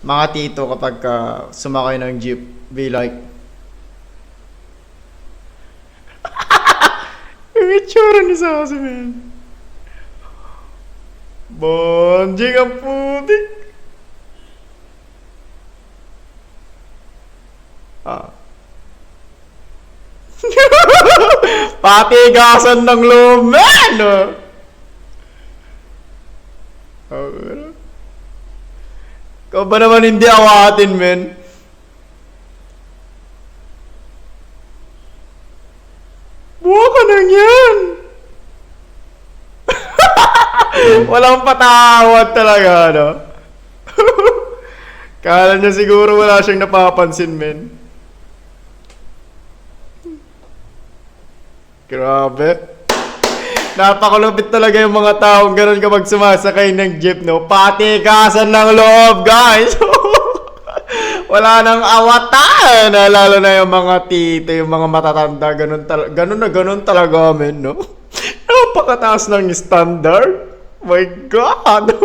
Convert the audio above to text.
mga tito kapag sumakay ng jeep, be like, yung itsura ni Sasi, man. Bonjing ang putik. Ah. Patigasan ng loob, man! Oh. Ikaw ba naman hindi awatin, men? Buha ka nang yan! Walang patawad talaga, no? Kala niya siguro wala siyang napapansin, men. Grabe. Napakalupit talaga yung mga taong ganun kapag sumasakay ng jeep, no? Patikasan ng loob, guys! Wala nang awatan! Lalo na yung mga tito, yung mga matatanda, ganun talaga, men, no? Napakataas ng standard. My God!